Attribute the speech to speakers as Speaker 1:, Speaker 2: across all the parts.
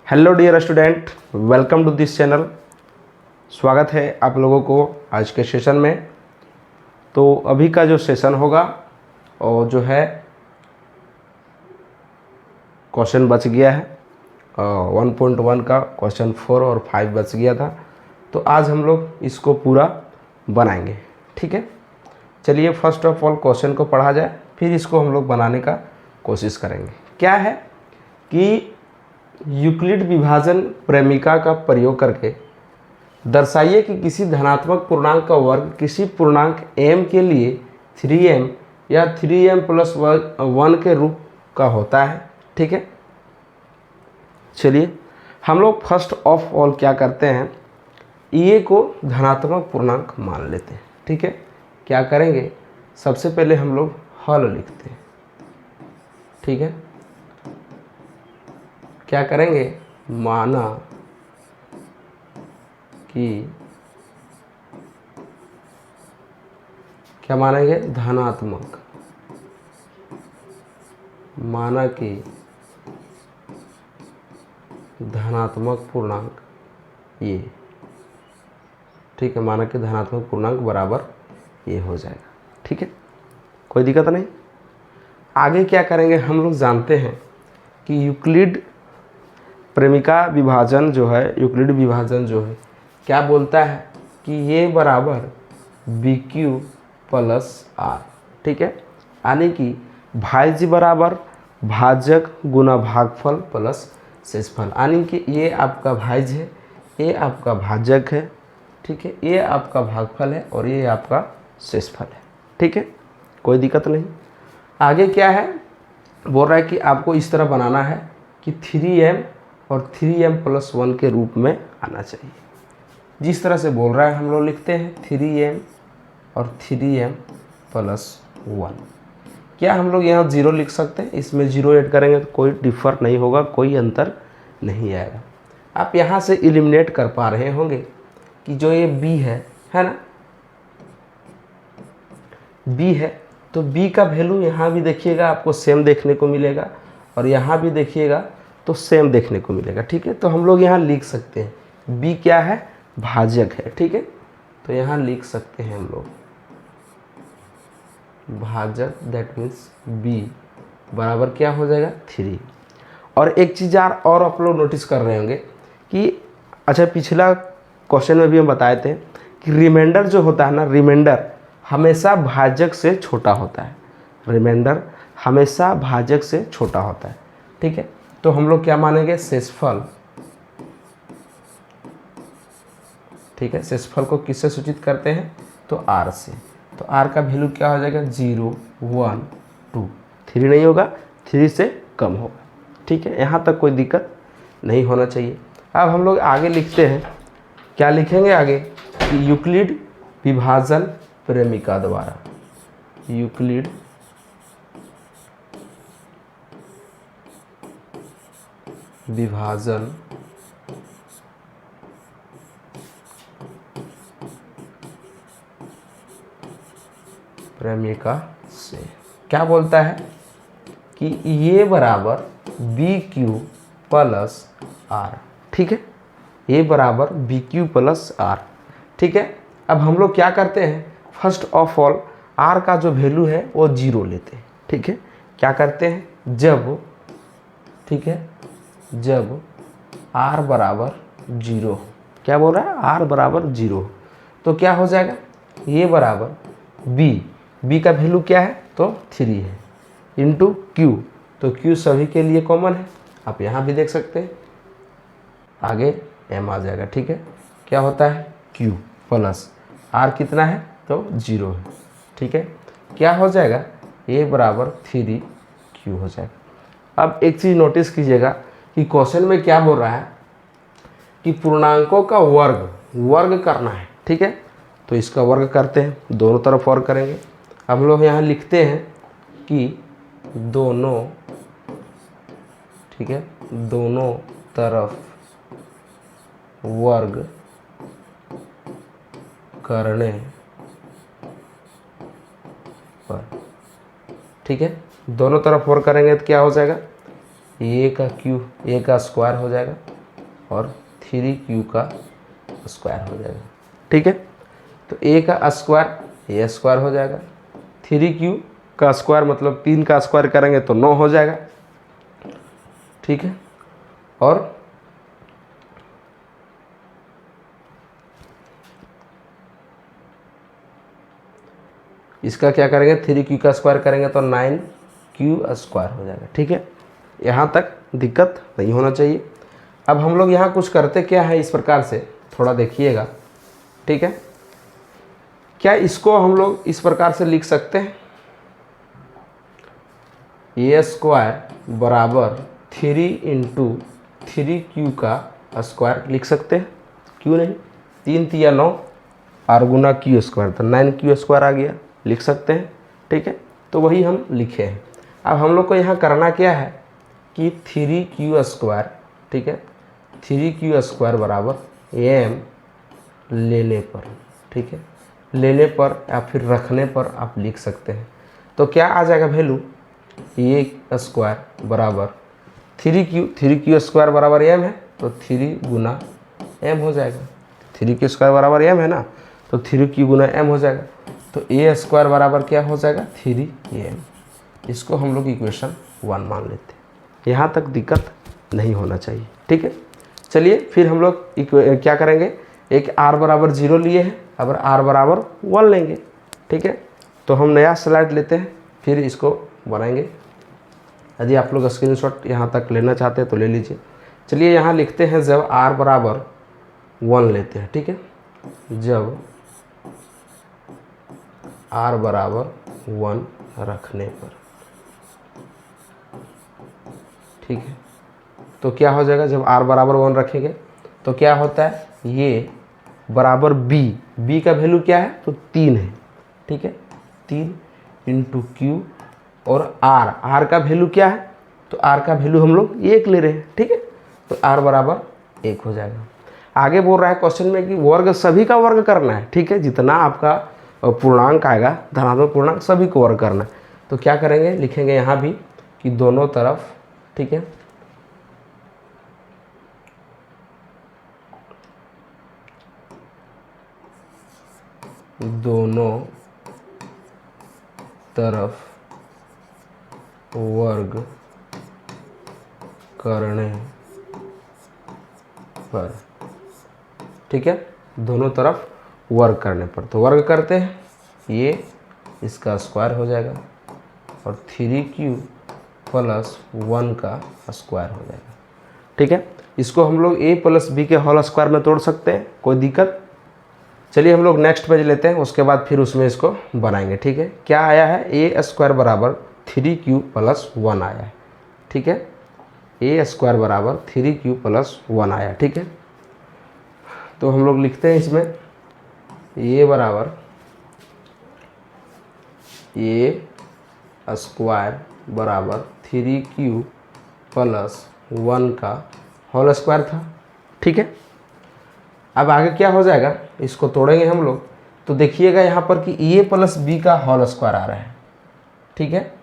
Speaker 1: Hello dear student, welcome to this channel. स्वागत है आप लोगों को आज के सेशन में। तो अभी का जो सेशन होगा और जो है क्वेश्चन बच गया है 1.1 का क्वेश्चन 4 और 5 बच गया था। तो आज हम लोग इसको पूरा बनाएंगे, ठीक है। चलिए फर्स्ट ऑफ ऑल क्वेश्चन को पढ़ा जाए, फिर इसको हम लोग बनाने का कोशिश करेंगे। क्या है कि यूक्लिड विभाजन प्रेमिका का प्रयोग करके दर्शाइए कि किसी धनात्मक पूर्णांक का वर्ग किसी पूर्णांक m के लिए 3m या 3m+1 के रूप का होता है, ठीक है। चलिए हम लोग फर्स्ट ऑफ ऑल क्या करते हैं, ये को धनात्मक पूर्णांक मान लेते हैं, ठीक है। क्या करेंगे, सबसे पहले हम लोग हल लिखते हैं, ठीक है। क्या करेंगे, माना कि क्या मानेंगे, धनात्मक, माना कि धनात्मक पूर्णांक ये, ठीक है। माना कि धनात्मक पूर्णांक बराबर ये हो जाएगा, ठीक है, कोई दिक्कत नहीं। आगे क्या करेंगे, हम लोग जानते हैं कि यूक्लिड प्रेमिका विभाजन जो है, यूक्लिड विभाजन जो है क्या बोलता है कि ये बराबर BQ प्लस R, ठीक है। यानी कि भाज्य बराबर भाजक गुना भागफल प्लस शेषफल, यानी कि ये आपका भाज्य है, ये आपका भाजक है, ठीक है, ये आपका भागफल है और ये आपका शेषफल है, ठीक है, कोई दिक्कत नहीं। आगे क्या है, बोल रहा है कि आपको इस तरह बनाना है कि 3m और 3m+1 के रूप में आना चाहिए। जिस तरह से बोल रहा है हम लोग लिखते हैं 3m और 3m+1। क्या हम लोग यहाँ 0 लिख सकते हैं, इसमें 0 ऐड करेंगे तो कोई डिफर नहीं होगा, कोई अंतर नहीं आएगा। आप यहाँ से एलिमिनेट कर पा रहे होंगे कि जो ये b है ना, b है, तो b का वैल्यू यहाँ भी देखिएगा आपको सेम देखने को मिलेगा और यहाँ भी देखिएगा तो सेम देखने को मिलेगा, ठीक है। तो हम लोग यहाँ लिख सकते हैं b क्या है, भाजक है, ठीक है। तो यहाँ लिख सकते हैं हम लोग भाजक, दैट मीन्स b बराबर क्या हो जाएगा 3। और एक चीज़ और आप लोग नोटिस कर रहे होंगे कि अच्छा, पिछला क्वेश्चन में भी हम बताए थे कि रिमाइंडर जो होता है ना, रिमाइंडर हमेशा भाजक से छोटा होता है, रिमाइंडर हमेशा भाजक से छोटा होता है, ठीक है। तो हम लोग क्या मानेंगे, शेषफल, ठीक है। शेषफल को किससे सूचित करते हैं, तो r से। तो r का वैल्यू क्या हो जाएगा, 0 1 2, 3 नहीं होगा, 3 से कम होगा, ठीक है। यहाँ तक कोई दिक्कत नहीं होना चाहिए। अब हम लोग आगे लिखते हैं, क्या लिखेंगे आगे कि यूक्लिड विभाजन प्रेमिका द्वारा, यूक्लिड विभाजन प्रेमिका से क्या बोलता है कि ये बराबर BQ प्लस R, ठीक है। ये बराबर BQ प्लस R, ठीक है। अब हम लोग क्या करते हैं, फर्स्ट ऑफ ऑल R का जो वैल्यू है वो 0 लेते हैं, ठीक है। क्या करते हैं, जब, ठीक है, जब R बराबर 0, क्या बोल रहा है, R बराबर 0, तो क्या हो जाएगा, ये बराबर B का वैल्यू क्या है, तो 3 है, इंटू Q, तो Q सभी के लिए कॉमन है, आप यहाँ भी देख सकते हैं, आगे M आ जाएगा, ठीक है। क्या होता है, Q प्लस R कितना है, तो 0 है, ठीक है। क्या हो जाएगा, ये बराबर 3Q हो जाएगा। अब एक चीज़ नोटिस कीजिएगा कि क्वेश्चन में क्या बोल रहा है कि पूर्णांकों का वर्ग करना है, ठीक है। तो इसका वर्ग करते हैं, दोनों तरफ वर्ग करेंगे। अब हम लोग यहाँ लिखते हैं कि दोनों, ठीक है, दोनों तरफ वर्ग करने पर, ठीक है, दोनों तरफ वर्ग करेंगे तो क्या हो जाएगा, ए का क्यूब, ए का स्क्वायर हो जाएगा, और 3q का स्क्वायर हो जाएगा। ठीक है, तो a का स्क्वायर a स्क्वायर हो जाएगा, 3q का स्क्वायर मतलब 3 का स्क्वायर करेंगे तो 9 हो जाएगा। ठीक है, और इसका क्या करेंगे, 3q का स्क्वायर करेंगे तो 9q स्क्वायर हो जाएगा। ठीक है, यहाँ तक दिक्कत नहीं होना चाहिए। अब हम लोग यहाँ कुछ करते क्या है इस प्रकार से, थोड़ा देखिएगा। ठीक है, क्या इसको हम लोग इस प्रकार से लिख सकते हैं, ए स्क्वायर बराबर 3 इंटू 3q का स्क्वायर लिख सकते हैं, क्यों नहीं। 3 तिया 9 और गुना q स्क्वायर तो 9q स्क्वायर आ गया, लिख सकते हैं। ठीक है, तो वही हम लिखे हैं। अब हम लोग को यहाँ करना क्या है कि 3q स्क्वायर, ठीक है, 3q स्क्वायर बराबर m लेने पर, ठीक है, लेने पर या फिर रखने पर आप लिख सकते हैं। तो क्या आ जाएगा वैल्यू, ए स्क्वायर बराबर 3q स्क्वायर बराबर m है तो 3 गुना m हो जाएगा। 3q स्क्वायर बराबर m है ना, तो 3q गुना m हो जाएगा। तो a स्क्वायर बराबर क्या हो जाएगा, 3am। इसको हम लोग इक्वेशन 1 मान लेते हैं। यहाँ तक दिक्कत नहीं होना चाहिए। ठीक है, चलिए फिर हम लोग क्या करेंगे, एक r बराबर 0 लिए हैं, अब r बराबर 1 लेंगे। ठीक है, तो हम नया स्लाइड लेते हैं, फिर इसको बनाएंगे। यदि आप लोग स्क्रीनशॉट यहाँ तक लेना चाहते हैं तो ले लीजिए। चलिए यहाँ लिखते हैं, जब r बराबर 1 लेते हैं। ठीक है, जब r बराबर 1 रखने पर, ठीक है, तो क्या हो जाएगा, जब r बराबर 1 रखेंगे तो क्या होता है, ये बराबर b का वैल्यू क्या है, तो 3 है। ठीक है, 3 इंटू क्यू और r का वैल्यू क्या है, तो r का वैल्यू हम लोग 1 ले रहे हैं। ठीक है, तो r बराबर 1 हो जाएगा। आगे बोल रहा है क्वेश्चन में कि वर्ग सभी का वर्ग करना है। ठीक है, जितना आपका पूर्णांक आएगा, धनात्मक पूर्णांक सभी को वर्ग करना है। तो क्या करेंगे, लिखेंगे यहाँ भी कि दोनों तरफ, ठीक है, दोनों तरफ वर्ग करने पर, ठीक है, दोनों तरफ वर्ग करने पर। तो वर्ग करते हैं, ये इसका स्क्वायर हो जाएगा और 3q प्लस 1 का स्क्वायर हो जाएगा। ठीक है, इसको हम लोग a प्लस बी के होल स्क्वायर में तोड़ सकते हैं, कोई दिक्कत। चलिए हम लोग नेक्स्ट पेज लेते हैं, उसके बाद फिर उसमें इसको बनाएंगे। ठीक है, क्या आया है, ए स्क्वायर बराबर 3q प्लस 1 आया है। ठीक है, ए स्क्वायर बराबर 3q प्लस 1 आया। ठीक है, तो हम लोग लिखते हैं इसमें ए बराबर ए स्क्वायर बराबर 3q प्लस 1 का होल स्क्वायर था। ठीक है, अब आगे क्या हो जाएगा, इसको तोड़ेंगे हम लोग, तो देखिएगा यहाँ पर कि ए प्लस बी का होल स्क्वायर आ रहा है। ठीक है,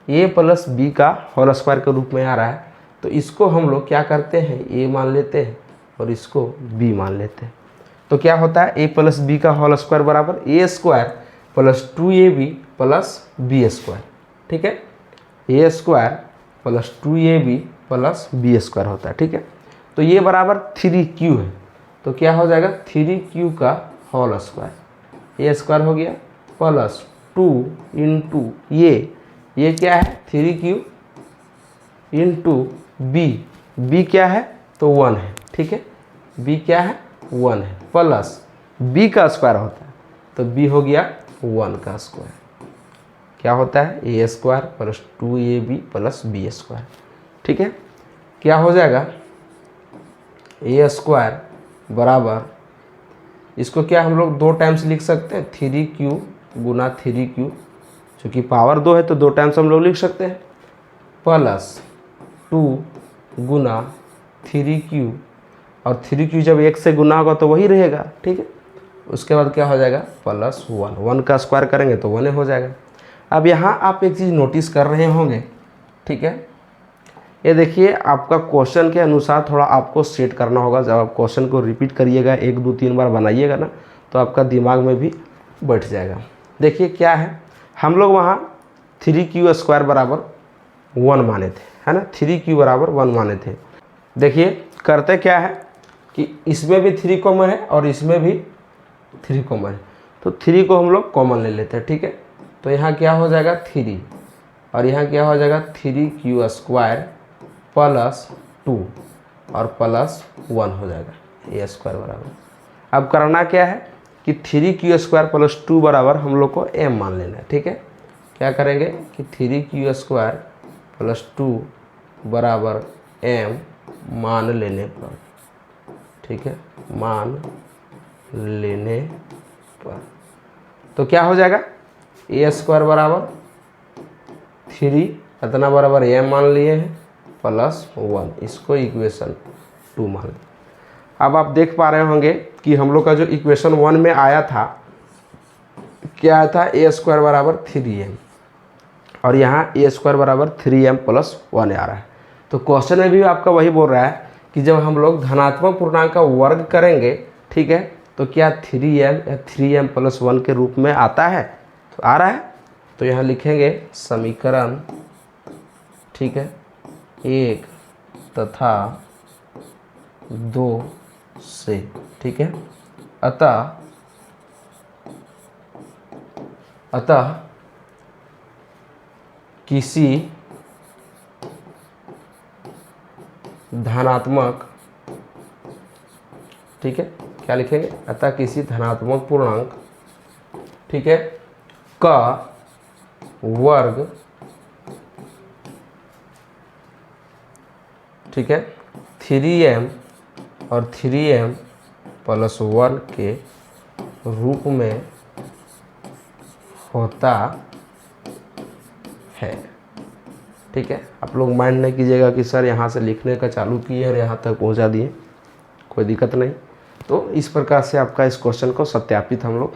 Speaker 1: ए प्लस बी का होल स्क्वायर के रूप में आ रहा है, तो इसको हम लोग क्या करते हैं, ए मान लेते हैं और इसको बी मान लेते हैं। तो क्या होता है, ए प्लस बी का होल स्क्वायर बराबर a square plus 2ab plus b square. ठीक है, a square plus 2ab plus b square होता है। ठीक है, तो ये बराबर 3q है, तो क्या हो जाएगा, 3q का होल स्क्वायर, ए स्क्वायर हो गया प्लस 2 इंटू ये क्या है, 3q इंटू बी क्या है, तो 1 है। ठीक है, बी क्या है, 1 है, प्लस बी का स्क्वायर होता है, तो बी हो गया 1 का स्क्वायर। क्या होता है, a square plus 2ab plus b square. ठीक है, क्या हो जाएगा, ए स्क्वायर बराबर, इसको क्या हम लोग 2 टाइम्स लिख सकते हैं, 3q गुना 3q, चूँकि पावर 2 है तो 2 टाइम्स हम लोग लिख सकते हैं, प्लस 2 गुना 3q, और 3q जब 1 से गुना होगा तो वही रहेगा। ठीक है, उसके बाद क्या हो जाएगा, प्लस 1 का स्क्वायर करेंगे तो 1 हो जाएगा। अब यहाँ आप एक चीज़ नोटिस कर रहे होंगे, ठीक है, ये देखिए आपका क्वेश्चन के अनुसार थोड़ा आपको सेट करना होगा। जब आप क्वेश्चन को रिपीट करिएगा, 1 2 3 बार बनाइएगा ना, तो आपका दिमाग में भी बैठ जाएगा। देखिए क्या है, हम लोग वहाँ 3q² बराबर 1 माने थे, है ना, 3q बराबर 1 माने थे। देखिए करते क्या है कि इसमें भी 3 कॉमन है और इसमें भी 3 कॉमन है, तो 3 को हम लोग कॉमन ले लेते हैं, ठीक है। तो यहाँ क्या हो जाएगा 3 और यहाँ क्या हो जाएगा 3q² प्लस 2 और प्लस 1 हो जाएगा, a² बराबर। अब करना क्या है कि 3q² प्लस 2 बराबर हम लोग को m मान लेना है, ठीक है। क्या करेंगे कि 3q² प्लस 2 बराबर m मान लेने पर, ठीक है, मान लेने पर तो क्या हो जाएगा a² बराबर 3 इतना बराबर m मान लिए हैं प्लस 1, इसको इक्वेशन 2 मान लें। अब आप देख पा रहे होंगे कि हम लोग का जो इक्वेशन 1 में आया था, क्या आया था, a² बराबर 3m और यहाँ a² बराबर 3m प्लस 1 आ रहा है। तो क्वेश्चन में भी आपका वही बोल रहा है कि जब हम लोग धनात्मक पूर्णांक का वर्ग करेंगे, ठीक है, तो क्या 3m या 3m प्लस 1 के रूप में आता है, तो आ रहा है। तो यहाँ लिखेंगे समीकरण, ठीक है, 1 तथा 2 से, ठीक है, अतः किसी धनात्मक, ठीक है, क्या लिखेंगे, अतः किसी धनात्मक पूर्णांक, ठीक है, का वर्ग, ठीक है, 3m और 3m प्लस 1 के रूप में होता है, ठीक है। आप लोग माइंड नहीं कीजिएगा कि सर यहाँ से लिखने का चालू किए और यहाँ तक पहुँचा दिए, कोई दिक्कत नहीं। तो इस प्रकार से आपका इस क्वेश्चन को सत्यापित हम लोग